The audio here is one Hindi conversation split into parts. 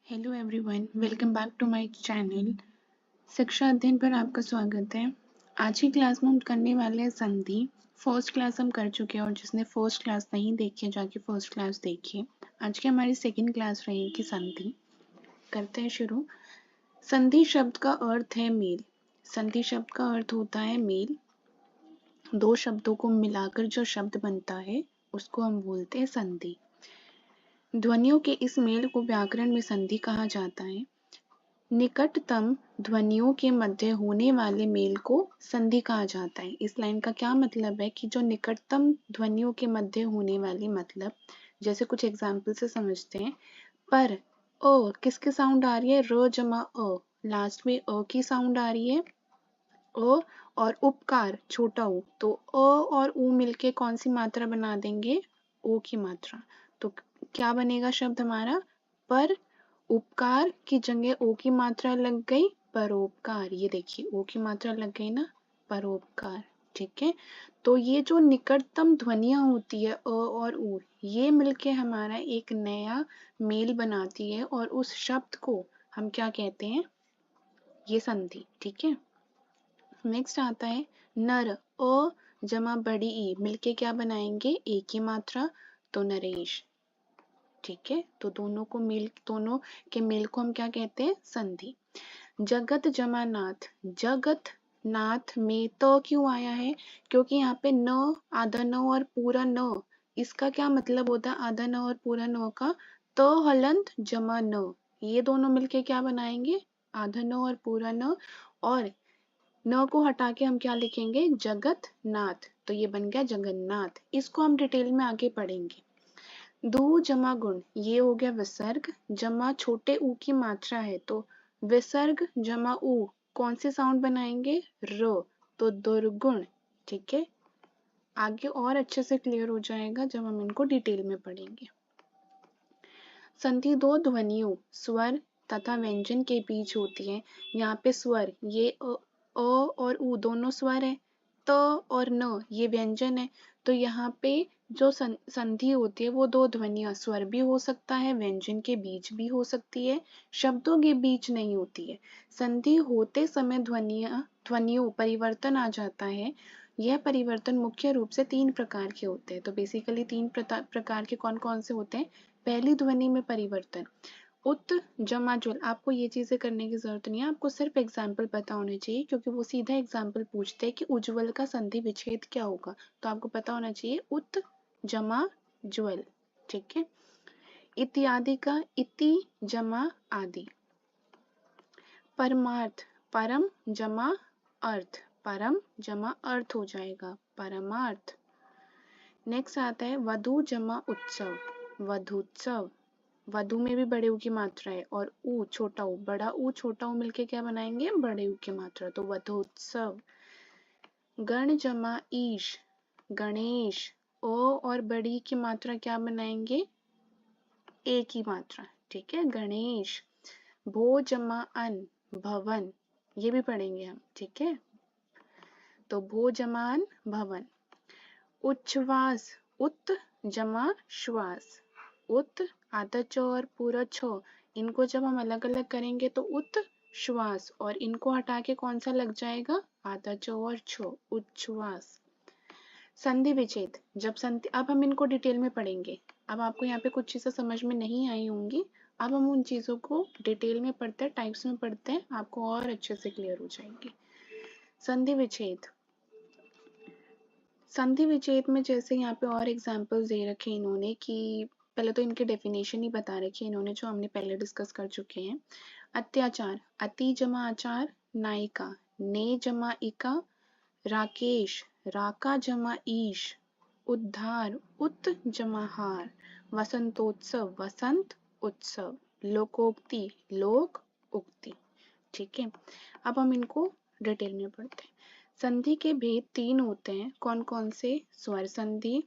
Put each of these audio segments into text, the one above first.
Hello everyone, welcome back to my channel. शिक्षा अध्ययन पर आपका स्वागत है। आज की क्लास में हम करने वाले हैं संधि। फर्स्ट क्लास हम कर चुके हैं और जिसने फर्स्ट क्लास नहीं देखी है जाके फर्स्ट क्लास देखिए। आज की हमारी सेकंड क्लास रहेगी संधि। करते हैं शुरू। संधि शब्द का अर्थ है मेल। संधि शब्द का अर्थ होता है मेल। दो शब्दों को मिलाकर जो शब्द बनता है उसको हम बोलते हैं संधि। ध्वनियों के इस मेल को व्याकरण में संधि कहा जाता है। निकटतम ध्वनियों के मध्य होने वाले मेल को संधि कहा जाता है। इस लाइन का क्या मतलब है कि जो निकटतम ध्वनियों के मध्य होने वाली, मतलब जैसे कुछ एग्जाम्पल से समझते हैं। पर अ किसकी साउंड आ रही है? र जमा अ, लास्ट में अ की साउंड आ रही है। अ और उपकार छोटा ऊ, तो अ और ऊ मिलके कौन सी मात्रा बना देंगे? ओ की मात्रा। तो क्या बनेगा शब्द हमारा? पर उपकार की जगह ओ की मात्रा लग गई परोपकार। ये देखिए ओ की मात्रा लग गई ना, परोपकार। ठीक है, तो ये जो निकटतम ध्वनियां होती है अ और उ, ये मिलके हमारा एक नया मेल बनाती है और उस शब्द को हम क्या कहते हैं? ये संधि। ठीक है, नेक्स्ट आता है नर। अ जमा बड़ी ई मिलके क्या बनाएंगे? ए की मात्रा, तो नरेश। ठीक है, तो दोनों के मेल को हम क्या कहते हैं? संधि। जगत जमा नाथ। जगत नाथ में त क्यों आया है? क्योंकि यहाँ पे न, आधा न और पूरा न, इसका क्या मतलब होता है? आधा न और पूरा न का त हलंत जमा न, ये दोनों मिलके क्या बनाएंगे? आधा न और पूरा न, और न को हटा के हम क्या लिखेंगे? जगत नाथ। तो ये बन गया जगन्नाथ। इसको हम डिटेल में आगे पढ़ेंगे। दू जमा गुण, ये हो गया विसर्ग। जमा छोटे ऊ की मात्रा है तो विसर्ग जमा ऊ कौन सी साउंड बनाएंगे? र, तो दुर्गुण। ठीक है, आगे और अच्छे से क्लियर हो जाएगा जब हम इनको डिटेल में पढ़ेंगे। संधि दो ध्वनियों स्वर तथा व्यंजन के बीच होती है। यहाँ पे स्वर, ये अ और उ दोनों स्वर है। त और न ये व्यंजन है। तो यहाँ पे जो संधि होती है वो दो ध्वनियां, स्वर भी हो सकता है, व्यंजन के बीच भी हो सकती है, शब्दों के बीच नहीं होती है। संधि होते समय ध्वनियों परिवर्तन आ जाता है। यह परिवर्तन मुख्य रूप से तीन प्रकार के होते हैं। तो बेसिकली तीन प्रकार के कौन कौन से होते हैं? पहली ध्वनि में परिवर्तन, उत जमा जुल। आपको ये चीजें करने की जरूरत नहीं है, आपको सिर्फ एग्जाम्पल पता होने चाहिए, क्योंकि वो सीधा एग्जाम्पल पूछते हैं कि उज्ज्वल का संधि विच्छेद क्या होगा। तो आपको पता होना चाहिए उत जमा ज्वल। ठीक है, इत्यादि का इति जमा आदि। परमार्थ, परम जमा अर्थ, परम जमा अर्थ हो जाएगा परमार्थ। नेक्स्ट आता है वधु जमा उत्सव, वधुत्सव। वधु में भी बड़े ऊ की मात्रा है और ऊ छोटा ऊ, बड़ा ऊ छोटा ऊ मिलके क्या बनाएंगे? बड़े ऊ की मात्रा, तो वधोत्सव। गण जमा ईश, गणेश। ओ और बड़ी की मात्रा क्या बनाएंगे? ए की मात्रा। ठीक है, गणेश। भो जमा अन, भवन, ये भी पढ़ेंगे हम। ठीक है, तो भो जमा अन भवन। उच्छ्वास, उत जमा श्वास, उत आधा छ और पूरा छ, इनको जब हम अलग अलग करेंगे तो उत श्वास, और इनको हटा के कौन सा लग जाएगा? आधा छ और छ, उच्छ्वास। संधि विच्छेद, जब संधि, अब हम इनको डिटेल में पढ़ेंगे। अब आपको यहाँ पे कुछ चीजें समझ में नहीं आई होंगी, अब हम उन चीजों को डिटेल में पढ़ते हैं, टाइप्स में पढ़ते हैं, आपको और अच्छे से क्लियर हो जाएंगे। संधि विच्छेद, संधि विच्छेद में जैसे यहाँ पे और एग्जाम्पल्स दे रखे इन्होंने कि पहले तो इनके डेफिनेशन ही बता रखी है इन्होंने, जो हमने पहले डिस्कस कर चुके हैं। अत्याचार, अति जमा आचार, नायिका, ने जमा इका, राकेश, राका जमा ईश, उद्धार, उत जमा हार, वसंतोत्सव, वसंत उत्सव, लोकोक्ति, लोक उक्ति। ठीक है, अब हम इनको डिटेल में पढ़ते हैं। संधि के भेद तीन होते हैं, कौन कौन से? स्वर संधि,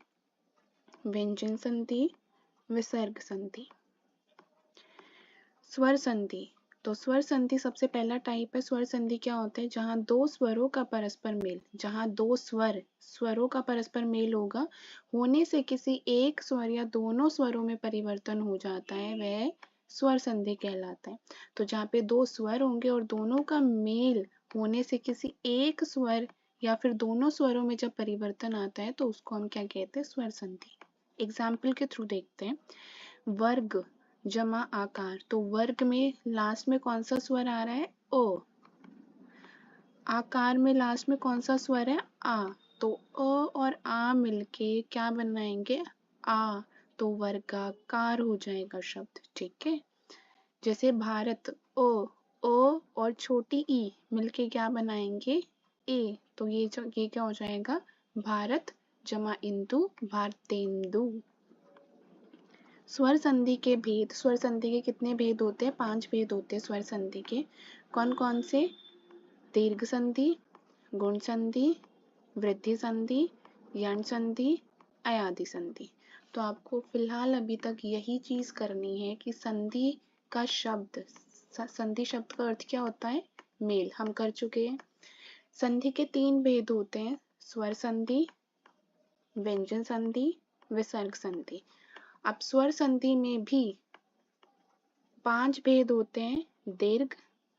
व्यंजन संधि, विसर्ग संधि। स्वर संधि, तो स्वर संधि सबसे पहला टाइप है। स्वर संधि क्या होता है? जहां दो स्वरों का परस्पर मेल, जहां दो स्वरों का परस्पर मेल होगा, होने से किसी एक स्वर या दोनों स्वरों में परिवर्तन हो जाता है, वह स्वर संधि कहलाता है। तो जहाँ पे दो स्वर होंगे और दोनों का मेल होने से किसी एक स्वर या फिर दोनों स्वरों में जब परिवर्तन आता है तो उसको हम क्या कहते हैं, स्वर संधि। एग्जाम्पल के थ्रू देखते हैं। वर्ग जमा आकार, तो वर्ग में लास्ट में कौन सा स्वर आ रहा है, ओ। आकार में लास्ट में कौन सा स्वर है, आ। तो अ और आ मिलके क्या बनाएंगे, आ। तो वर्गाकार हो जाएगा शब्द, ठीक है। जैसे भारत, ओ और छोटी ई मिलके क्या बनाएंगे, ए। तो ये क्या हो जाएगा, भारत जमा इंदु, भारतेंदु। स्वर संधि के भेद, स्वर संधि के कितने भेद होते हैं, 5 भेद होते हैं स्वर संधि के। कौन कौन से, दीर्घ संधि, गुण संधि, वृद्धि संधि, यण संधि, अयादि संधि। तो आपको फिलहाल अभी तक यही चीज करनी है कि संधि का शब्द, संधि शब्द का अर्थ क्या होता है, मेल, हम कर चुके हैं। संधि के 3 भेद होते हैं, स्वर संधि, व्यंजन संधि, विसर्ग संधि। अब स्वर संधि में भी 5 भेद होते हैं, दीर्घ,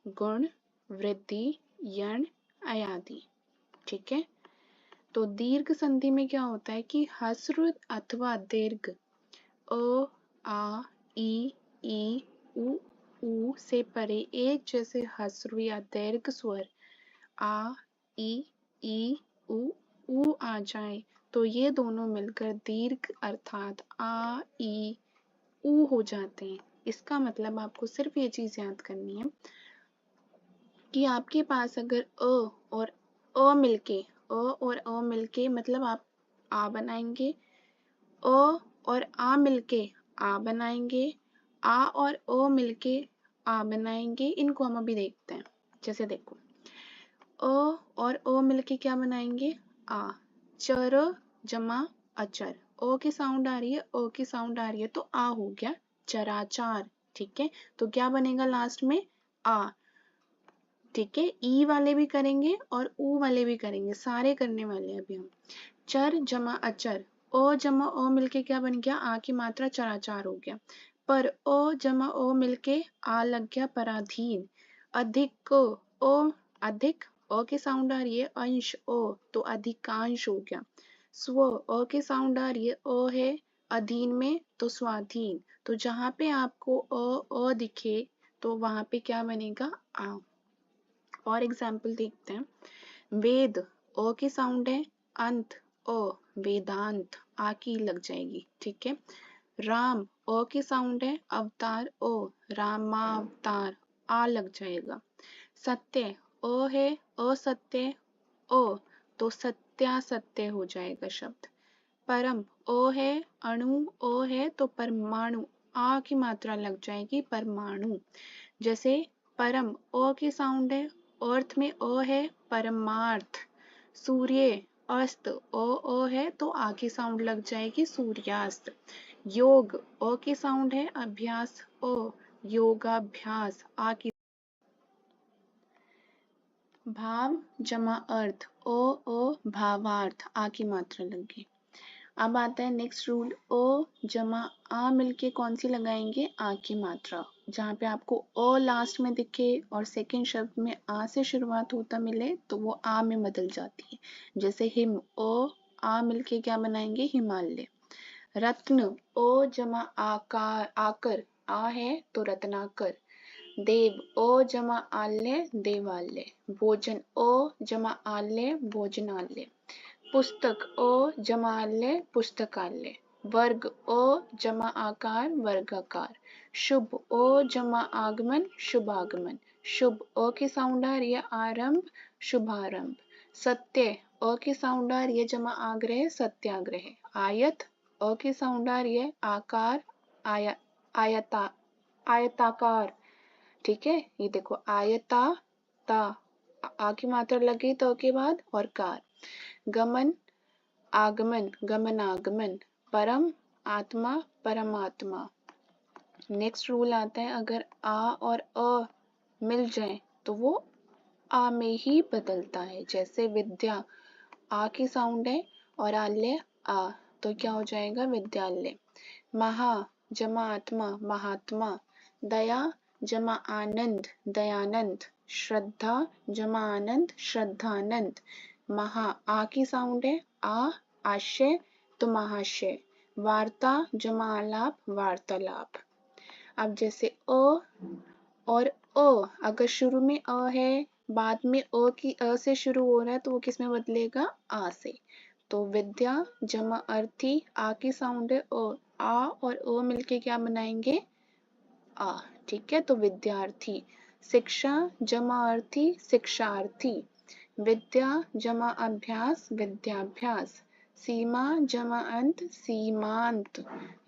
गुण, वृद्धि, यण, अयादि, ठीक है। तो दीर्घ संधि में क्या होता है कि ह्रस्व अथवा दीर्घ अ, आ, ई, उ से परे एक जैसे ह्रस्व या दीर्घ स्वर आ, ई, उ आ जाए तो ये दोनों मिलकर दीर्घ अर्थात आ, ई, उ हो जाते हैं। इसका मतलब आपको सिर्फ ये चीज याद करनी है कि आपके पास अगर और अ मिलके मतलब आप आ बनाएंगे, अ और आ मिलके आ बनाएंगे, आ और अ मिलके आ बनाएंगे। इनको हम अभी देखते हैं। जैसे देखो, अ और अ मिलके क्या बनाएंगे, आ। चर जमा अचर, ओ की साउंड आ रही है, अ की साउंड आ रही है, तो आ हो गया चराचार, ठीक है। तो क्या बनेगा लास्ट में, आ, ठीक है। ई वाले भी करेंगे और ऊ वाले भी करेंगे, सारे करने वाले हैं अभी हम। चर जमा अचर, ओ जमा ओ मिलके क्या बन गया, आ की मात्रा चराचार हो गया। पर ओ जमा ओ मिलके आ लग गया पराधीन। अधिक ओ, अधिक ओ की साउंड आ रही है, अंश ओ, तो अधिकांश हो गया। स्व ओ की साउंड आ रही है, ओ है अधीन में, तो स्वाधीन। तो जहां पे आपको अ दिखे तो वहां पे क्या बनेगा, आ। और एग्जाम्पल देखते हैं। वेद ओ की साउंड है, अंत ओ, वेदांत आ की लग जाएगी, ठीक है। राम ओ की साउंड है, अवतार ओ, रामावतार आ लग जाएगा। सत्य ओ है, असत्य ओ, तो सत्यासत्य हो जाएगा शब्द। परम ओ है, अणु ओ है, तो परमाणु आ की मात्रा लग जाएगी, परमाणु। जैसे परम ओ की साउंड है, अर्थ में ओ है, परमार्थ। सूर्य अस्त ओ है, तो आ की साउंड लग जाएगी, सूर्यास्त। योग ओ की साउंड है, अभ्यास ओ, योगाभ्यास आ की। भाव जमा अर्थ ओ भावार्थ आ की मात्रा लगी। अब आता है नेक्स्ट रूल, ओ जमा आ मिलके कौन सी लगाएंगे, आ की मात्रा। जहाँ पे आपको अ लास्ट में दिखे और सेकंड शब्द में आ से शुरुआत होता मिले तो वो आ में बदल जाती है। जैसे हिम ओ आ मिलके क्या बनाएंगे, हिमालय। रत्न ओ जमा आकार आकर आ है तो रत्नाकर। देव ओ जमा आल्य देवालय। भोजन ओ जमा आल्य भोजनालय। पुस्तक ओ जमालय पुस्तकालय। वर्ग ओ जमा आकार वर्गाकार। शुभ ओ जमा आगमन शुभागमन। शुभ ओ की साउंड आ रही है, आरंभ शुभारंभ। सत्य ओ की साउंड आ रही है, जमा आग्रह सत्याग्रह। आयत ओ की साउंड आ रही है, आकार आयता आयताकार, ठीक है। ये देखो आयता ता, आ की मात्रा लगी तो के बाद और कार। गमन आगमन गमनागमन। परम आत्मा परमात्मा। नेक्स्ट रूल आता है, अगर आ और अ मिल जाए तो वो आ में ही बदलता है। जैसे विद्या आ की साउंड है और आल्य आ, तो क्या हो जाएगा, विद्यालय। महा जमा आत्मा महात्मा। दया जमा आनंद दयानंद, श्रद्धा जमा आनंद श्रद्धानंद, महा आ की साउंड है आ, आशय तो महाशय, वार्ता जमा आलाप वार्तालाप। अब जैसे अ और अ, अगर शुरू में अ है, बाद में अ से शुरू हो रहा है तो वो किस में बदलेगा, आ से। तो विद्या जमा अर्थी, आ की साउंड है अ, आ और अ मिलके क्या बनाएंगे, आ। ठीक है, तो विद्यार्थी। शिक्षा जमा अर्थी शिक्षार्थी, विद्या जमा अभ्यास विद्याभ्यास, सीमा जमा अंत सीमांत,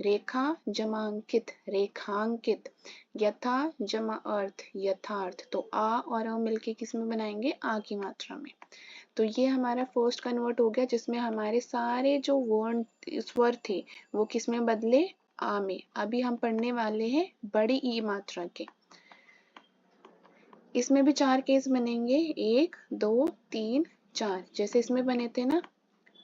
रेखा जमा अंकित रेखांकित, यथा जमा अर्थ यथार्थ। तो आ और अ मिलके किस में बनाएंगे, आ की मात्रा में। तो ये हमारा फर्स्ट कन्वर्ट हो गया, जिसमें हमारे सारे जो वर्ण स्वर थे वो किस में बदले, आ में। अभी हम पढ़ने वाले हैं बड़ी ई मात्रा के। इसमें भी 4 केस बनेंगे, 1 2 3 4। जैसे इसमें बने थे ना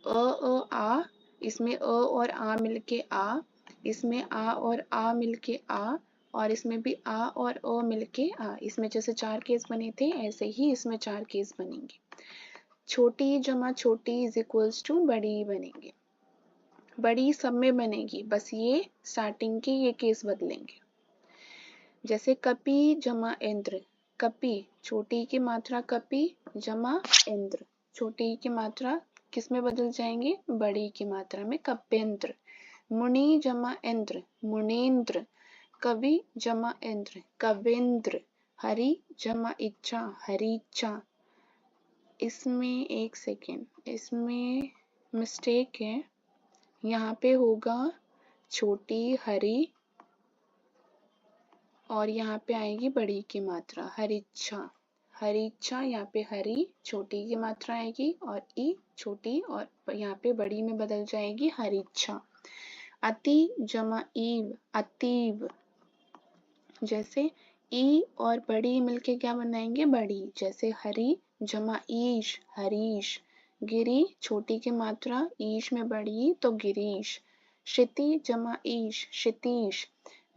आ, इसमें अ और आ मिलके आ, इसमें आ और आ मिलके आ, और इसमें भी आ और अ मिलके आ। इसमें जैसे 4 केस बने थे ऐसे ही इसमें 4 केस बनेंगे। छोटी जमा छोटी इज इक्वल्स टू बड़ी बनेंगे। बड़ी सब में बनेगी, बस ये स्टार्टिंग के ये केस बदलेंगे। जैसे कपि जमा इंद्र, कपि छोटी की मात्रा कपि जमा इंद्र, छोटी की मात्रा किस में बदल जाएंगे, बड़ी की मात्रा में कप्येंद्र। मुनि जमा इंद्र मुनीन्द्र, कवि जमा इंद्र कविंद्र, हरि जमा इच्छा हरिच्छा। इसमें एक सेकेंड, इसमें मिस्टेक है, यहाँ पे होगा छोटी हरि और यहाँ पे आएगी बड़ी की मात्रा हरिच्छा, हरिच्छा। यहाँ पे हरि छोटी की मात्रा आएगी और ई छोटी, और यहाँ पे बड़ी में बदल जाएगी हरिच्छा। अति जमा ईव अतीव, जैसे ई और बड़ी मिलके क्या बनाएंगे, बड़ी। जैसे हरि जमा ईश हरीश, गिरी छोटी की मात्रा ईश में बड़ी तो गिरीश, क्षिति जमा ईश क्षितीश,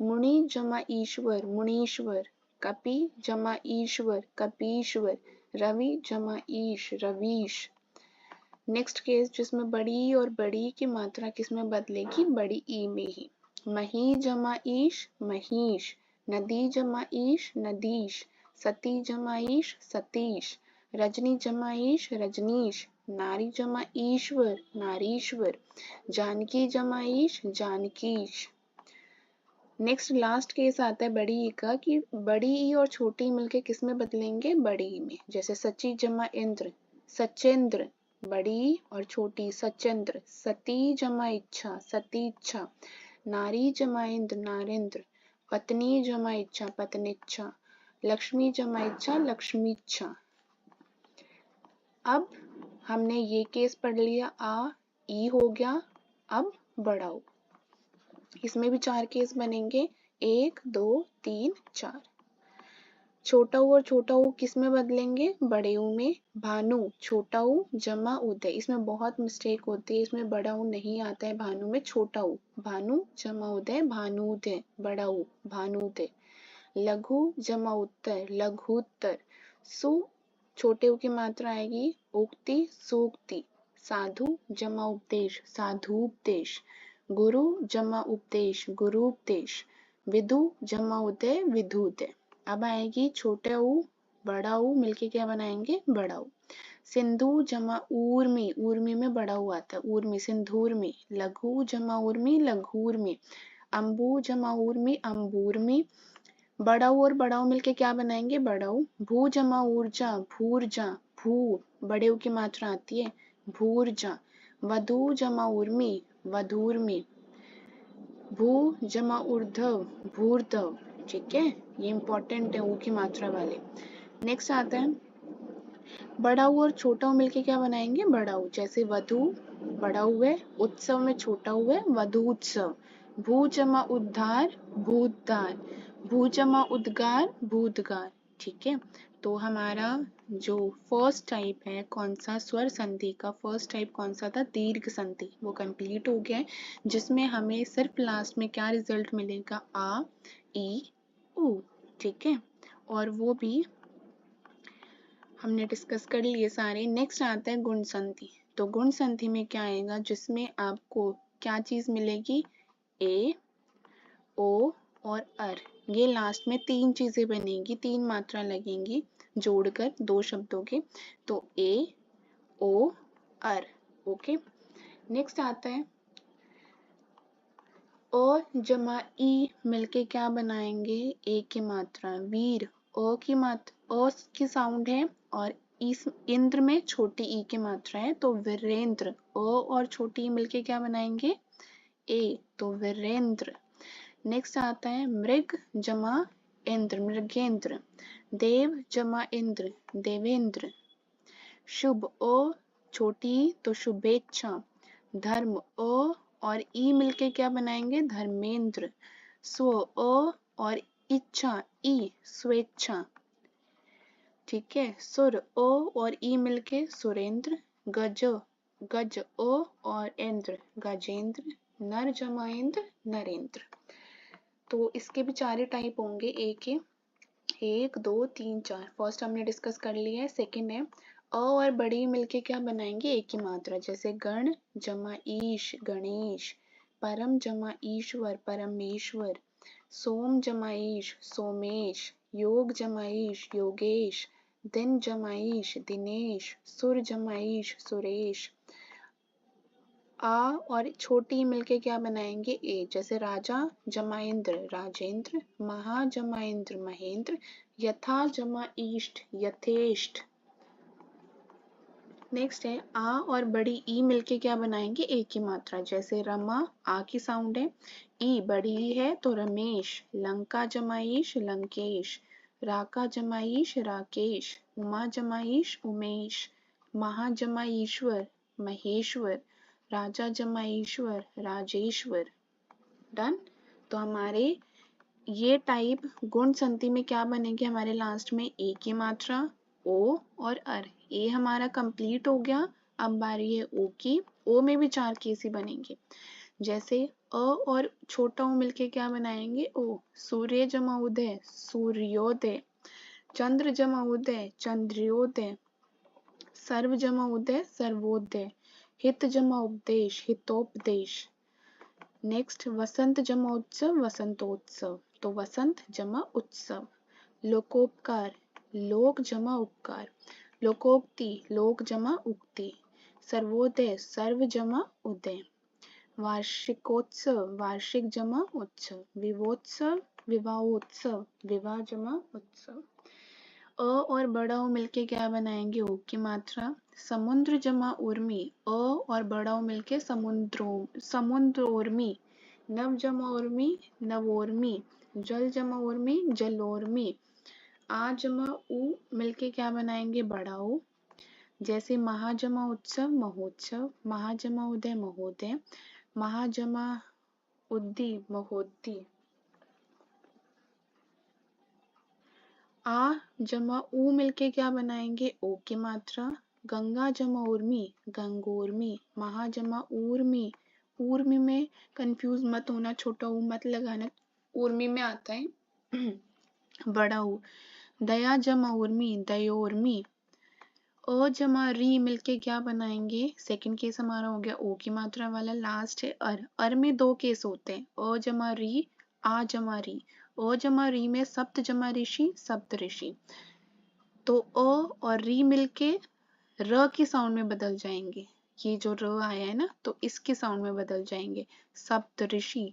मुनि जमा ईश्वर मुनीश्वर, कपि जमा ईश्वर कपीश्वर, रवि जमा ईश रवीश। नेक्स्ट केस जिसमें बड़ी और बड़ी की मात्रा किसमें बदलेगी, बड़ी ई में ही। मही जमा ईश महीश, नदी जमा ईश नदीश, सती जमा ईश सतीश, रजनी जमा ईश रजनीश, नारी जमा ईश्वर नारीश्वर, जानकी जमा ईश जानकीश। नेक्स्ट लास्ट केस आता है बड़ी ई का, कि बड़ी ई और छोटी मिलके किस में बदलेंगे, बड़ी ई में। जैसे सची जमा इंद्र सचेंद्र, बड़ी और छोटी सचेंद्र, सती जमा इच्छा सती इच्छा, नारी जमा इंद्र नारेंद्र, पत्नी जमा इच्छा पत्नीच्छा, लक्ष्मी जमा इच्छा लक्ष्मीच्छा। अब हमने ये केस पढ़ लिया, आ ई हो गया। अब बढ़ाओ, इसमें भी 4 केस बनेंगे, 1 2 3 4। छोटा ऊ और छोटा ऊ किस में बदलेंगे, बड़े ऊ में। भानु छोटा ऊ जमा उदय, इसमें बहुत मिस्टेक होती है, इसमें बड़ा ऊ नहीं आता है भानु में, छोटा ऊ। भानु जमा उदय भानुदय, बड़ा ऊ भानुदय। लघु जमा उत्तर लघुत्तर, सु छोटे ऊ की मात्रा आएगी उक्ति सूक्ति, साधु जमा उपदेश साधुपदेश, गुरु जमा उपदेश गुरुपदेश, विदु जमा उदय विदुदय। अब आएगी छोटा ऊ बड़ा ऊ मिलके क्या बनाएंगे, बड़ा ऊ। सिंधु जमा ऊर्मी, ऊर्मी में बड़ा ऊ आता है ऊर्मी सिंधूर्मी, लघु जमा ऊर्मी लघूर्मी, अम्बु जमा ऊर्मी अम्बूर्मी, बड़ा ऊ और बड़ा ऊ मिलके क्या बनाएंगे, बड़ा ऊ। भू जमा ऊर्जा भूर्जा, भू बड़े ऊ की मात्रा आती है भूर्जा, वधु जमा ऊर्मी वधूर्मी, भू जमा ऊर्ध्व भूर्धव। ठीक है, ये इंपॉर्टेंट है ऊ की मात्रा वाले। नेक्स्ट आता है बड़ा ऊ और छोटा ऊ मिलके क्या बनाएंगे, बड़ा ऊ। जैसे वधु बड़ा ऊ है, उत्सव में छोटा ऊ है वधु उत्सव, भू जमा उद्धार भूतधार, भू जमा उद्गार भूतगार। ठीक है, तो हमारा जो फर्स्ट टाइप है कौन सा, स्वर संधि का फर्स्ट टाइप कौन सा था, दीर्घ संधि, वो कंप्लीट हो गया है। जिसमें हमें सिर्फ लास्ट में क्या रिजल्ट मिलेगा, आ ई ऊ, ठीक है। और वो भी हमने डिस्कस कर लिए सारे। नेक्स्ट आता है गुण संधि। तो गुण संधि में क्या आएगा, जिसमें आपको क्या चीज मिलेगी, ए, ओ और अर। ये लास्ट में तीन चीजें बनेगी, तीन मात्रा लगेंगी जोड़कर दो शब्दों के। तो ए, ओ, अर। ओके। नेक्स्ट आता है अ जमा ई मिलके क्या बनाएंगे, ए की मात्रा वीर। अ की मात्रा, अ की साउंड है और इस इंद्र में छोटी ई की मात्रा है, तो वीरेंद्र। अ और छोटी ई मिलके क्या बनाएंगे, ए, तो वीरेंद्र। नेक्स्ट आता है मृग जमा इंद्र, मृगेंद्र। देव जमा इंद्र, देवेंद्र। शुभ ओ छोटी तो शुभेच्छा। धर्म ओ और ई मिलके क्या बनाएंगे, धर्मेंद्र। स्व ओ और इच्छा ई, स्वेच्छा। ठीक है। सुर ओ और ई मिलके सुरेंद्र। गज, गज ओ और इंद्र, गजेंद्र। नर जमा इंद्र, नरेंद्र। तो इसके भी चार टाइप होंगे ए के, 1 2 3 4। फर्स्ट हमने डिस्कस कर लिया है। सेकंड है अ और बड़ी मिलके क्या बनाएंगे, एक ही मात्रा। जैसे गण जमा ईश, गणेश। परम जमा ईश्वर, परमेश्वर। सोम जमा ईश, सोमेश। योग जमा ईश, योगेश। दिन जमा ईश, दिनेश। सुर जमा ईश, सुरेश। आ और छोटी मिलके क्या बनाएंगे, ए। जैसे राजा जमा इंद्र, राजेंद्र। महा जमा इंद्र, महेंद्र। यथा जमा इष्ट, यथेष्ट। नेक्स्ट है आ और बड़ी ई मिलके क्या बनाएंगे, एक की मात्रा। जैसे रमा, आ की साउंड है, ई बड़ी ई है तो रमेश। लंका जमाईश, लंकेश। राका जमाईश, राकेश। उमा जमाईश, उमेश। महा जमाईश्वर, महेश्वर। राजा जमाईश्वर, राजेश्वर। डन। तो हमारे ये टाइप गुण संधि में क्या बनेंगे हमारे लास्ट में, ए की मात्रा, ओ और अर। ए हमारा कंप्लीट हो गया। अब बारी है ओ की। ओ में भी चार केस ही बनेंगे। जैसे अ और छोटा ओ मिलके क्या बनाएंगे, ओ। सूर्य जमा उदय, सूर्योदय। चंद्र जमा उदय, चंद्रोदय। सर्व जमा उदय, सर्वोदय। हित जमा उपदेश, हितोपदेश। नेक्स्ट वसंत जमा उत्सव, वसंतोत्सव। तो वसंत जमा उत्सव। लोकोपकार, लोक जमा उपकार। लोकोक्ति, लोक जमा उक्ति। सर्वोदय, सर्व जमा उदय। वार्षिकोत्सव, वार्षिक जमा उत्सव। विवोत्सव, विवाहोत्सव। विवाह जमा उत्सव। अ और बड़ा ओ मिलके क्या बनाएंगे, ओ की मात्रा। समुद्र जमा उर्मी, अ और बड़ा ओ मिलके समुद्रो, समुद्र उर्मी। नव जमा उर्मी, नवोर्मी। जल जमा उर्मी, जलोर्मी। आ जमा उ मिलके क्या बनाएंगे, बड़ा ओ। जैसे महाजमा उत्सव, महोत्सव। महाजमा उदय, महोदय। महाजमा उद्दी, महोद्दी। आ जमा ऊ मिलके क्या बनाएंगे, ओ की मात्रा। गंगा जमा उर्मी, गंगोर्मी। महा जमा ऊर्मी, ऊर्मी में कंफ्यूज मत होना, छोटा ऊ मत लगाना, ऊर्मी में आता है बड़ा ऊ। दया जमा उर्मी, दयोर्मी। अ जमा री मिलके क्या बनाएंगे, सेकंड केस हमारा हो गया ओ की मात्रा वाला। लास्ट है अर। अर में दो केस होते हैं, अ जमा री, आ जमा री। अ जमा री में सप्त जमा ऋषि, सप्त ऋषि। तो अ और री मिलके र की साउंड में बदल जाएंगे। ये जो र आया है ना, तो इसके साउंड में बदल जाएंगे। सप्त ऋषि।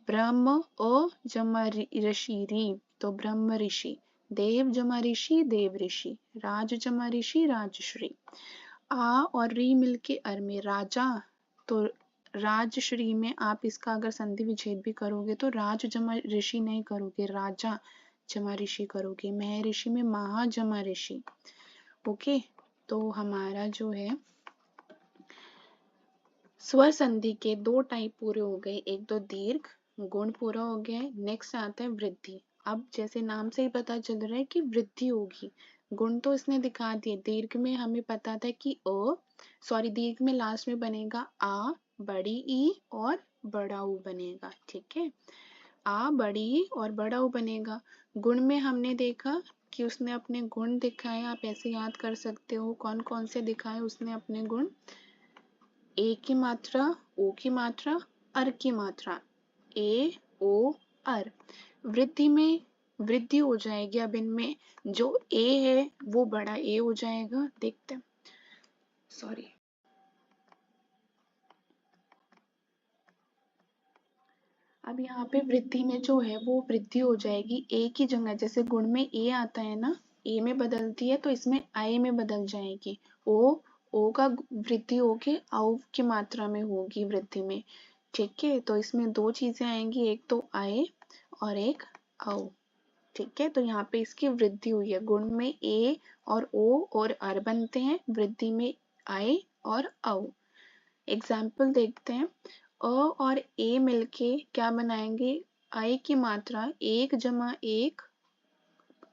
ब्रह्म अ जमा ऋषि री, तो ब्रह्म ऋषि। देव जमा ऋषि, देव ऋषि। राज जमा ऋषि, राजश्री। आ और री मिलके अर में राजा, तो राजश्री में आप इसका अगर संधि विच्छेद भी करोगे तो राज जमा ऋषि नहीं करोगे, राजा जमा ऋषि करोगे। महर्षि में महा जमा ऋषि। ओके। तो हमारा जो है स्वर संधि के दो टाइप पूरे हो गए, एक तो दीर्घ, गुण पूरा हो गया है। नेक्स्ट आता है वृद्धि। अब जैसे नाम से ही पता चल रहा है कि वृद्धि होगी। गुण तो इसने दिखा दिए। दीर्घ में हमें पता था कि दीर्घ में लास्ट में बनेगा आ, बड़ी ई और बड़ा ऊ बनेगा। ठीक है। आ बड़ी और बड़ा ऊ बनेगा। गुण में हमने देखा कि उसने अपने गुण दिखाए, आप ऐसे याद कर सकते हो कौन कौन से दिखाए उसने अपने गुण। ए की मात्रा, ओ की मात्रा, अर की मात्रा, ए ओ अर। वृद्धि में वृद्धि हो जाएगी, अब इनमें जो ए है वो बड़ा ए हो जाएगा। देखते हैं, सॉरी, अब यहाँ पे वृद्धि में जो है वो वृद्धि हो जाएगी ए की जगह, जैसे गुण में ए आता है ना, ए में बदलती है तो इसमें आई में बदल जाएगी। ओ का वृद्धि होके औ की मात्रा में होगी वृद्धि में। ठीक है, तो इसमें दो चीजें आएंगी, एक तो आए और एक औ। ठीक है, तो यहाँ पे इसकी वृद्धि हुई है। गुण में ए और ओ और अर बनते हैं, वृद्धि में आए और औ। एग्जाम्पल देखते हैं। अ और ए मिलके क्या बनाएंगे, आई की मात्रा एक जमा एक,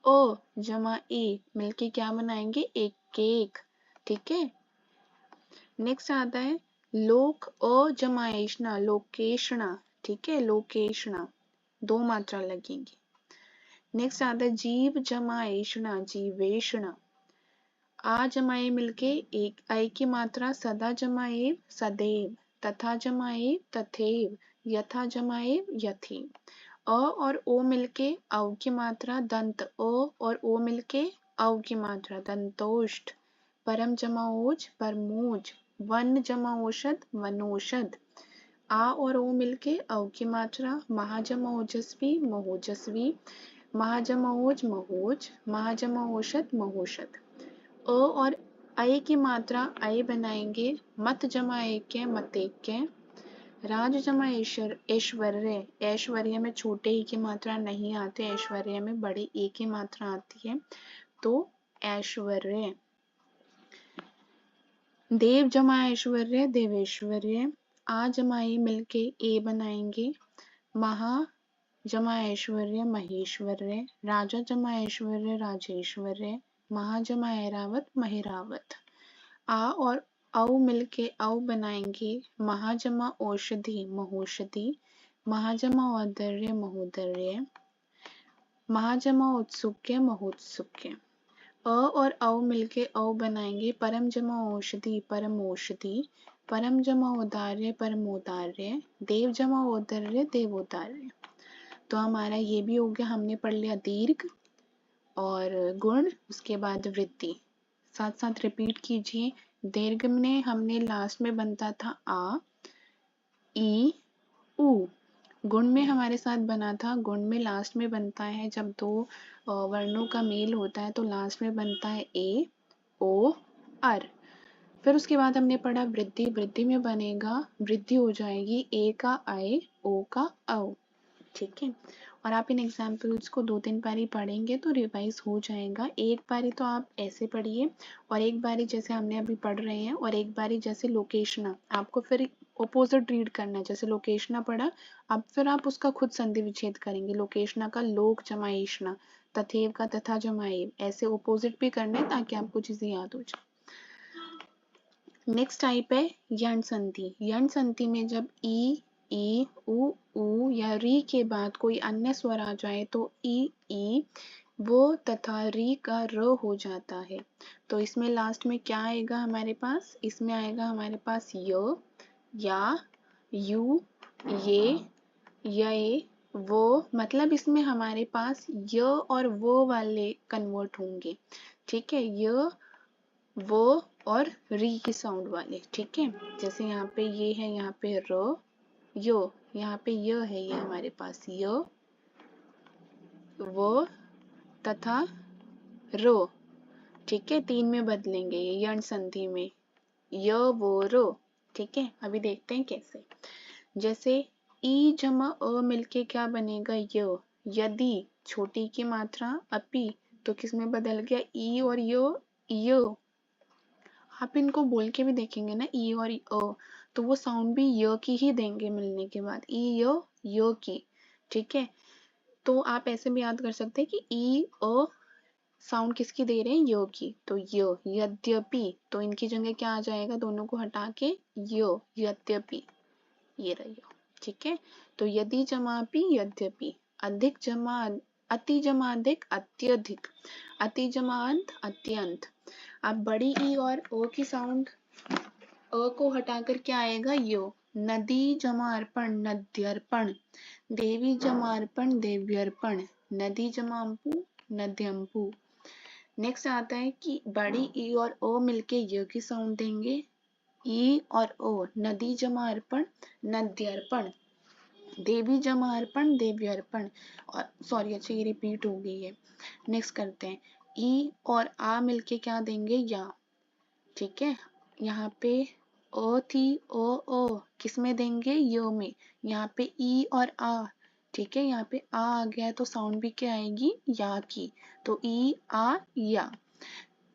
अ जमा ए मिलके क्या बनाएंगे, एक केक। ठीक है, नेक्स्ट आता है लोक, अ जमा एषणा, लोकेशणा। ठीक है, लोकेशणा, दो मात्रा लगेंगी। नेक्स्ट आता है जीव जमा एषणा, जीवेशणा। आ जमा ए मिलके एक आई की मात्रा सदा जमा एव, सदैव। तथा जमा एव, तथैव। यथा जमा एव, यथेव। अ और ओ मिलके औ की मात्रा दंत, अ और ओ मिलके औ की मात्रा दंतोष्ठ। परम जमा ओज, परमोज। वन जमा औषध, वनौषध। आ और ओ मिलके औ की मात्रा महाजमा ओजस्वी, महोजस्वी। महाजमा ओज, महोज। महाजमा औषध, महोषध। अ और ऐ की मात्रा ऐ बनाएंगे, मत जमा एक, मतेक्य। राज जमा ऐश्वर्य, ऐश्वर्य में छोटे ई की मात्रा नहीं आती, ऐश्वर्य में बड़े ए की मात्रा आती है, तो ऐश्वर्य। देव जमा ऐश्वर्य, देवेश्वर्य। आ जमा ए मिलके ए बनाएंगे, महा जमा ऐश्वर्य, महेश्वर्य। राजा जमा ऐश्वर्य, राजेश्वर्य। महाजमा ऐरावत, महिरावत। आ और औ मिलके औ बनाएंगे, महाजमा औषधि, महोषधि। महाजमा औदर्य, महोदर्य। महाजमा औत्सुक्य, महोत्सुक्य। अ और औ मिलके औ बनाएंगे, परम जमा औषधि, परम औषधि। परम जमा औदार्य, परमोदार्य। देव जमा औदर्य, देवोदार्य। तो हमारा ये भी हो गया, हमने पढ़ लिया दीर्घ और गुण, उसके बाद वृद्धि। साथ साथ रिपीट कीजिए। दीर्घ में हमने लास्ट में बनता था आ, ई, उ। गुण में हमारे साथ बना था, गुण में लास्ट में बनता है, जब दो वर्णों का मेल होता है तो लास्ट में बनता है ए, ओ, अर। फिर उसके बाद हमने पढ़ा वृद्धि, वृद्धि में बनेगा, वृद्धि हो जाएगी ए का आए, ओ का औ। ठीक है, और आप इन एग्जाम्पल्स को 2-3 बारी पढ़ेंगे तो रिवाइज हो जाएगा। एक बारी तो आप ऐसे पढ़िए और एक बारी जैसे हमने अभी पढ़ रहे हैं, और एक बारी जैसे लोकेशना, आपको फिर ऑपोजिट रीड करना है। जैसे लोकेशना पढ़ा, अब फिर आप उसका खुद संधि विच्छेद करेंगे। लोकेशना का लोक जमा एषणा, तथैव का तथा जमा एव, ऐसे ऑपोजिट भी करना है ताकि आपको चीजें याद हो जाए। नेक्स्ट टाइप है यण संधि। यण संधि में जब ई, उ या री के बाद कोई अन्य स्वर आ जाए तो ई वो तथा री का र हो जाता है। तो इसमें लास्ट में क्या आएगा हमारे पास, इसमें आएगा हमारे पास य, या, यू, ये, वो। मतलब इसमें हमारे पास य और वो वाले कन्वर्ट होंगे। ठीक है, य, वो और री की साउंड वाले। ठीक है, जैसे यहाँ पे ये है, यहाँ पे र, यो, यहाँ पे य है, ये हमारे पास य, वो तथा रो। ठीक है, 3 में बदलेंगे ये यण संधि में, य, वो, रो। ठीक है, अभी देखते हैं कैसे। जैसे ई जमा अ मिलके क्या बनेगा, य। यदि, छोटी की मात्रा, अपि, तो किस में बदल गया, ई और य। आप इनको बोल के भी देखेंगे ना, ई और अ, तो वो साउंड भी य की ही देंगे मिलने के बाद, ई, य की। ठीक है, तो आप ऐसे भी याद कर सकते हैं कि ई, अ साउंड किसकी दे रहे हैं, य की, तो य। यद्यपि, तो इनकी जगह क्या आ जाएगा, दोनों को हटा के य, यद्यपि, ये रही। ठीक है। तो यदि जमा अपि, यद्यपि, अधिक जमा अति जमा अधिक, अत्यधिक, अति जमा अंत, अत्यंत। अब बड़ी ई और ओ की साउंड, अ को हटाकर क्या आएगा, यो। नदी जमा अर्पण, नद्यर्पण। देवी जमा अर्पण, देव्यर्पण। नदी जमा अम्पु, नद्यम्पु। नेक्स्ट आता है कि बड़ी ई और ओ मिलके य की साउंड देंगे, ई और ओ। नदी जमा अर्पण, नद्यर्पण। देवी जमा अर्पण, देव्यर्पण। और सॉरी, अच्छा ये रिपीट हो गई है। नेक्स्ट करते हैं, ई और आ मिलके क्या देंगे, या। ठीक है, यहाँ पे ओ थी, ओ किस में देंगे, यो में। यहाँ पे ई और आ, ठीक है, यहाँ पे आ गया तो साउंड भी क्या आएगी, या की। तो ई आ या।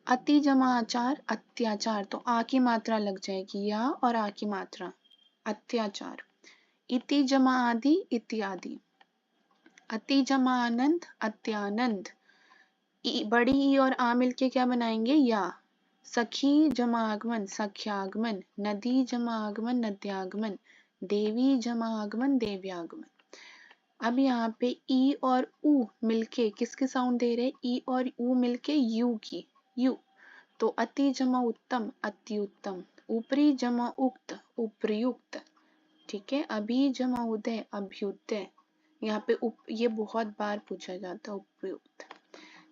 अति जमा आचार, अत्याचार। तो आ की मात्रा लग जाएगी, या और आ की मात्रा, अत्याचार। इति जमा आदि, इत्यादि। अति जमा आनंद, अत्यानंद। बड़ी ई और आ मिलके क्या बनाएंगे, या। सखी जमा आगमन, सख्यागमन। नदी जमा आगमन, नद्यागमन। देवी जमा आगमन, देव्यागमन। अब यहाँ पे ई और उ मिलके किसके साउंड दे रहे, ई और उ मिलके यू की, यू। तो अति जमा उत्तम, अति उत्तम। ऊपरी जमा उक्त, उपर्युक्त। ठीक है, अभी जमा उदय, अभ्युदय। यहाँ पे ये बहुत बार पूछा जाता है, उपयुक्त।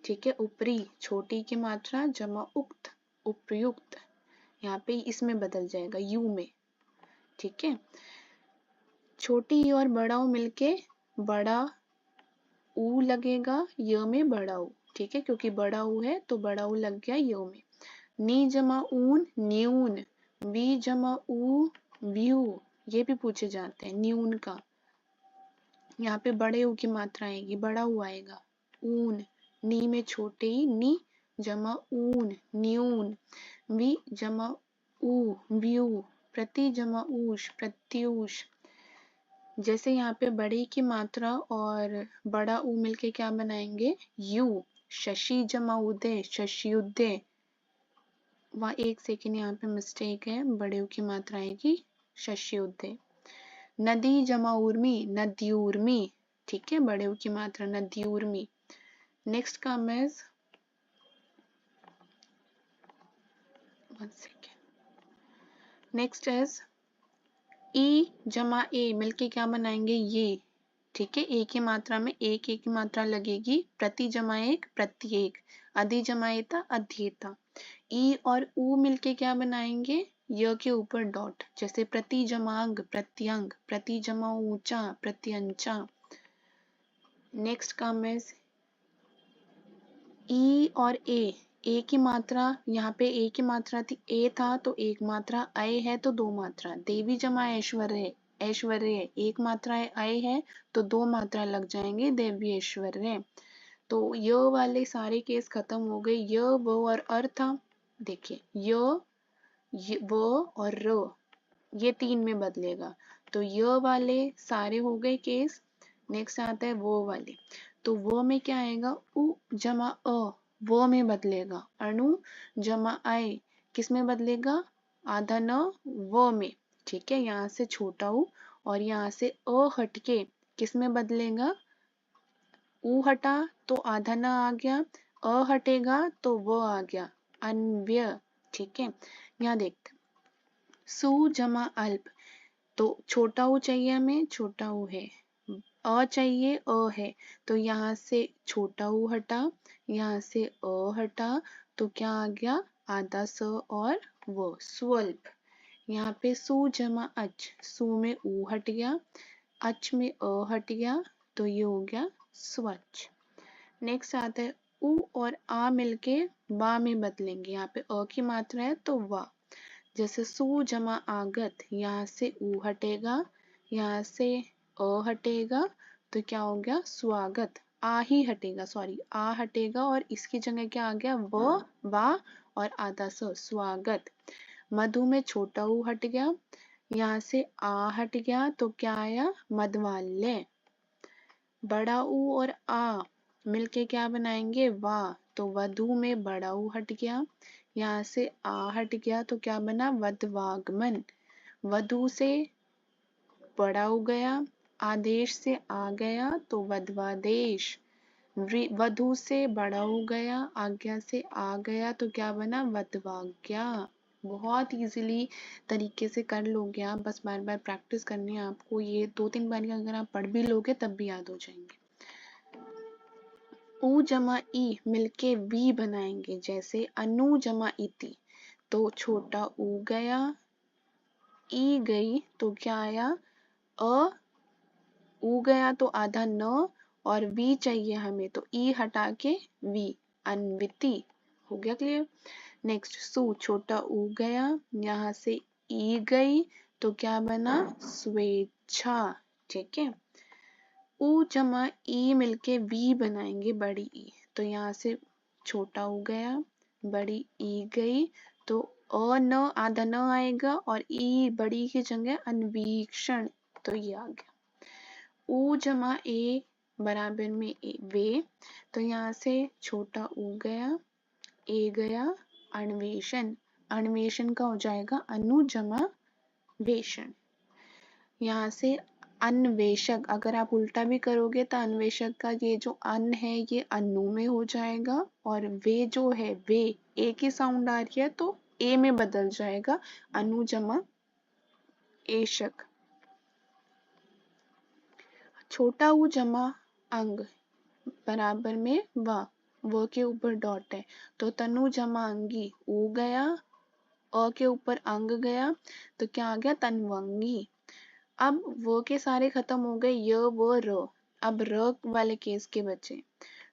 ठीक है, ऊपरी छोटी की मात्रा, जमा उक्त, उपयुक्त। यहाँ पे इसमें बदल जाएगा, यू में। ठीक है, छोटी और बड़ा ऊ मिलके बड़ा ऊ लगेगा, य में बड़ा ऊ। ठीक है, क्योंकि बड़ा ऊ है तो बड़ा ऊ लग गया य में। नी जमा ऊन, न्यून। वी जमा ऊ, व्यू। ये भी पूछे जाते हैं, न्यून का। यहाँ पे बड़े ऊ की मात्रा आएगी, बड़ा ऊ आएगा, ऊन। नी में छोटे ही, नी जमा ऊन, न्यून। वी जमा ऊ, व्यू। प्रति जमा ऊष, प्रत्यूष। जैसे यहाँ पे बड़े की मात्रा और बड़ा ऊ मिलके क्या बनाएंगे, यू। शशि जमा उदय, शशिउदय। वहाँ एक सेकेंड यहाँ पे मिस्टेक है, बड़े ऊ की मात्रा आएगी, शशिउदय। नदी जमा उर्मी, नद्यूर्मी। ठीक है, बड़े ऊ की मात्रा, नद्यूर्मी। Next come is, next is ई जमा ए मिलके क्या बनाएंगे, ये। ठीक है, ए की मात्रा में एक की मात्रा लगेगी, प्रति जमा एक, प्रत्येक। अधि जमा एता, अध्येता। ई और ऊ मिलके क्या बनाएंगे, य के ऊपर डॉट। जैसे प्रति जमांग, प्रत्यंग। प्रति जमा ऊंचा, प्रत्यंचा। नेक्स्ट कम इज ई और ए की मात्रा, यहाँ पे ए की मात्रा थी, ए था तो एक मात्रा, अय है तो दो मात्रा। देवी जमा ऐश्वर्य, ऐश्वर्य। एक मात्रा अय है तो दो मात्रा लग जाएंगे, देवी ऐश्वर्य। तो य वाले सारे केस खत्म हो गए, य वो और अर था। देखिए वो और र, ये तीन में बदलेगा। तो य वाले सारे हो गए केस। नेक्स्ट आता है वो वाले, तो वो में क्या आएगा, उ जमा अ, वो में बदलेगा। अणु जमा आय, किस में बदलेगा, आधा न, वो में। ठीक है, यहाँ से छोटा ऊ और यहाँ से अ हटके किस में बदलेगा, ऊ हटा तो आधा न आ गया, अ हटेगा तो वो आ गया, अन्व्य। ठीक है, यहाँ देखते, सु जमा अल्प। तो छोटा ऊ चाहिए हमें, छोटा ऊ है। अ चाहिए, अ है। तो यहाँ से छोटा ऊ हटा, यहाँ से अ हटा, तो क्या आ गया, आधा स और वो, स्वल्प। यहाँ पे सु जमा अच, सु में ऊ हट गया, अच में अ हट गया, तो ये हो गया स्वच्छ। नेक्स्ट आता है उ और आ मिलके बा में बदलेंगे। यहाँ पे अ की मात्रा है तो वा। जैसे सु जमा आगत, यहाँ से ऊ हटेगा, यहाँ से अ हटेगा, तो क्या हो गया, स्वागत। आ ही हटेगा, सॉरी, आ हटेगा और इसकी जगह क्या आ गया, व, वा और आधा स, स्वागत। मधु में छोटा ऊ हट गया, यहाँ से आ हट गया, तो क्या आया, मधवाल्य। बड़ा ऊ और आ मिलके क्या बनाएंगे, वा। तो वधु में बड़ा ऊ हट गया, यहाँ से आ हट गया, तो क्या बना, वधवागमन। वधु से बड़ा हो गया, आदेश से आ गया तो वधवादेश, वधु से बड़ा हो गया, आज्ञा से आ गया तो क्या बना, वधवाज्ञा। बहुत इजीली तरीके से कर लोगे आप, बस बार बार प्रैक्टिस करनी है आपको। ये 2-3 बार अगर आप पढ़ भी लोगे तब भी याद हो जाएंगे। उ जमा ई मिलके वी बनाएंगे, जैसे अनु जमा इति, तो छोटा ऊ गया, ई गई तो क्या आया, अ, ऊ गया तो आधा न, और वी चाहिए हमें तो ई हटा के वी, अन्विति। हो गया क्लियर। नेक्स्ट सु, छोटा ऊ गया, यहाँ से ई गई तो क्या बना, स्वेच्छा। ठीक है। ऊ जमा ई मिलके वी बनाएंगे, बड़ी ई, तो यहाँ से छोटा ऊ गया, बड़ी ई गई तो अ न, आधा न आएगा, और ई बड़ी की जगह अन्वीक्षण, तो ये आ गया। ऊ जमा ए बराबर में ए वे, तो यहाँ से छोटा ऊ गया, ए गया, अन्वेषण, अन्वेषण का हो जाएगा अनु जमा वेषण। यहाँ से अन्वेषक, अगर आप उल्टा भी करोगे तो अन्वेषक का ये जो अन है ये अनु में हो जाएगा, और वे जो है वे, ए की साउंड आ रही है तो ए में बदल जाएगा, अनु जमा एशक। छोटा ऊ जमा अंग बराबर में व के ऊपर डॉट है, तो तनु जमा अंगी, ऊ गया, अ के ऊपर अंग गया तो क्या आ गया, तनवंगी। अब वो के सारे खत्म हो गए, य व र, अब र वाले केस के बचे,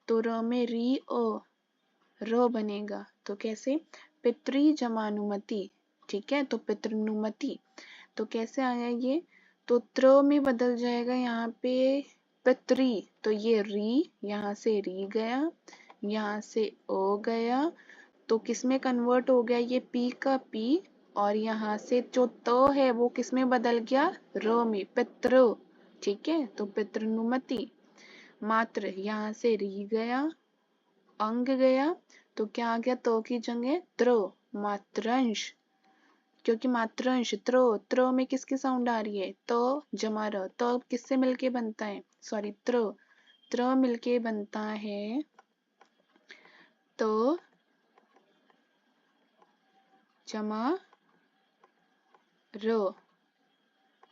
तो र में री अ, र बनेगा, तो कैसे, पितृ जमानुमति। ठीक है, तो पितृनुमति, तो कैसे आया ये, तो त्र में बदल जाएगा यहाँ पे पितृ, तो ये री, यहाँ से री गया, यहाँ से ओ गया, तो किस में कन्वर्ट हो गया, ये पी का पी, और यहाँ से जो त है वो किस में बदल गया, र में, पितृ। ठीक है, तो पितृनुमति। मात्र, यहाँ से री गया, अंग गया, तो क्या आ गया, तो की जगह त्र, मात्रंश, क्योंकि मात्रंश त्र में किसकी साउंड आ रही है, तो जमा र, तो किससे मिलके बनता है, सॉरी त्र मिलके बनता है, तो जमा र।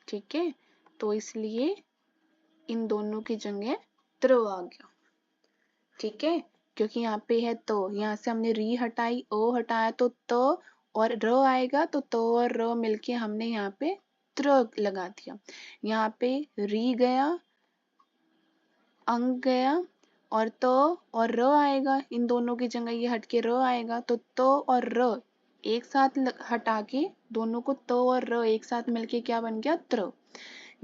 ठीक है, तो इसलिए इन दोनों की जगह त्र आ गया। ठीक है, क्योंकि यहाँ पे है तो, यहाँ से हमने री हटाई, ओ हटाया तो त और र आएगा, तो त और र मिलके हमने यहाँ पे त्र लगा दिया। यहाँ पे री गया, अंग गया, और तो और र आएगा, इन दोनों की जगह ये हटके र आएगा, तो और र एक साथ हटा के दोनों को तो और र एक साथ मिलके क्या बन गया, त्र।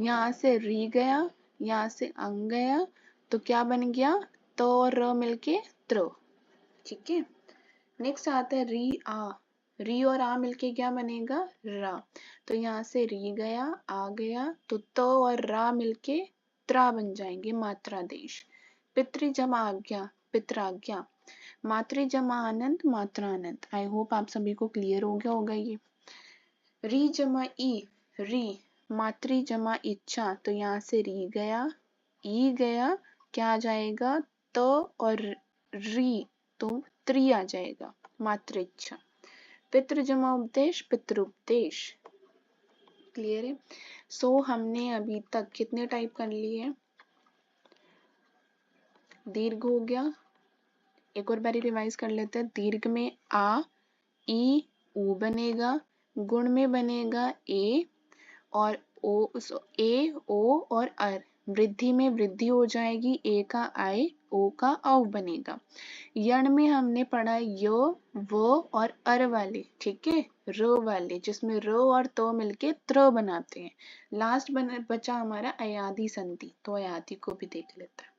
यहाँ से री गया, यहाँ से अंग गया, तो क्या बन गया, तो और र मिलके त्र। ठीक है, नेक्स्ट आता है री और आ मिलके क्या बनेगा, रा, तो यहाँ से री गया, आ गया, तो और रा मिलके त्रा बन जाएंगे, मात्रादेश। पितृ जमा आज्ञा, पितराज्ञा। मातृ जमा आनंद, मात्रानंद। आई होप आप सभी को क्लियर हो गया होगा ये। री जमा ई, री, मातृ जमा इच्छा, तो यहाँ से री गया, ई गया, क्या आ जाएगा, तो और री, तो त्री आ जाएगा, मातृ इच्छा। पितृ जमा उपदेश, पितृउपदेश। क्लियर है। सो हमने अभी तक कितने टाइप कर लिए, दीर्घ हो गया, एक और बारी रिवाइज कर लेते हैं। दीर्घ में आ, ई, ऊ बनेगा, गुण में बनेगा ए और ओ, ए, ओ और अर। वृद्धि में वृद्धि हो जाएगी, ए का आय, ओ का औ बनेगा। यण में हमने पढ़ा य, व और अर वाले, ठीक है, र वाले, जिसमें र और तो मिलके त्र बनाते हैं। लास्ट बचा हमारा अयादि संधि, तो अयादि को भी देख लेते हैं।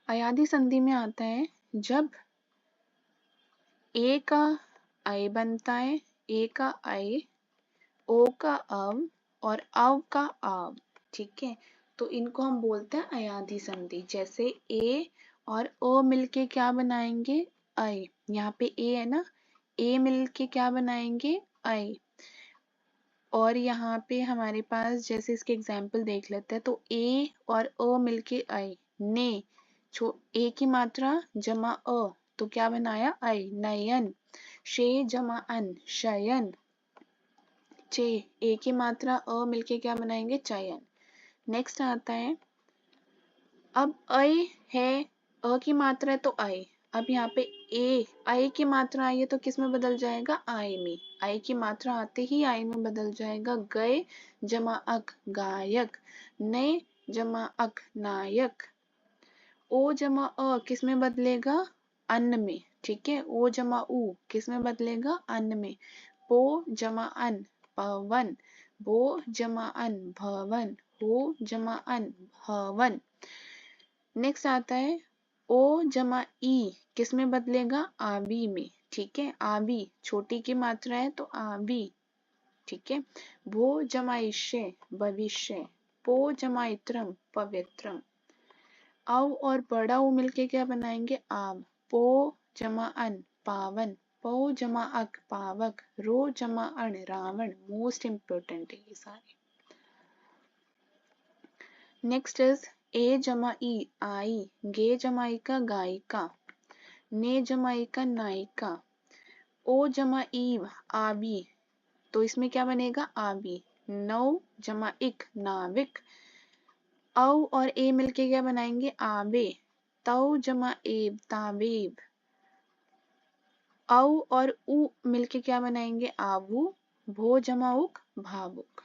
अयादि संधि में आता है जब ए का आय बनता है, ए का आय, ओ का अव और अव का आव। ठीक है, तो इनको हम बोलते हैं अयादि संधि। जैसे ए और ओ मिलके क्या बनाएंगे, अय। यहाँ पे ए है ना, ए मिलके क्या बनाएंगे, अय। और यहाँ पे हमारे पास जैसे इसके एग्जाम्पल देख लेते हैं, तो ए और अ मिलके आए, ने, ए की मात्रा जमा अ, तो क्या बनाया आए, नयन। शे जमा अन, शयन। चे, ए की मात्रा अ मिलके क्या बनाएंगे, चयन। नेक्स्ट आता है, अब अय है, अ की मात्रा है तो आए। अब यहाँ पे ए, आय की मात्रा आई है तो किस में बदल जाएगा, आय में। आय की मात्रा आते ही आय में बदल जाएगा। गए जमा अक, गायक। ने जमा अक, नायक। ओ जमा अ किस में बदलेगा, अन्न में। ठीक है, ओ जमा उ किस में बदलेगा, अन्न में। पो जमा अन, पवन। भो जमा अन, भवन। हो जमा अन, भवन। नेक्स्ट आता है, ओ जमा ई किस में बदलेगा, आबी में। ठीक है, आबी छोटी की मात्रा है तो आबी। ठीक है, भो जमा इष्य, भविष्य। पो जमा इत्रम, पवित्रम। औ और बड़ा ऊ मिलके क्या बनाएंगे, आब। पो जमा अन, पावन। पो जमा अक, पावक। रो जमा अण, रावण। मोस्ट इंपोर्टेंट है ये सारे। नेक्स्ट इज ए जमा ई, आई। गे जमा ई का, गायिका। ने जमा ई का, नायिका। ओ जमा ईव, आबी, तो इसमें क्या बनेगा, आबी। नौ जमा इक, नाविक। औ और ए मिलके क्या बनाएंगे, आबे। तौ जमा एब, ताबेब। औ और उ मिलके क्या बनाएंगे, आबू। भो जमा उक, भावुक।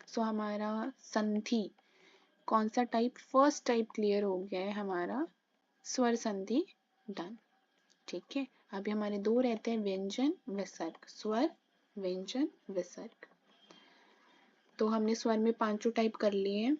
सो हमारा संधि कौन सा टाइप, फर्स्ट टाइप क्लियर हो गया है हमारा, स्वर संधि डन। ठीक है, अभी हमारे दो रहते हैं, व्यंजन विसर्ग। स्वर, व्यंजन, विसर्ग। तो हमने स्वर में पांचों टाइप कर लिए हैं।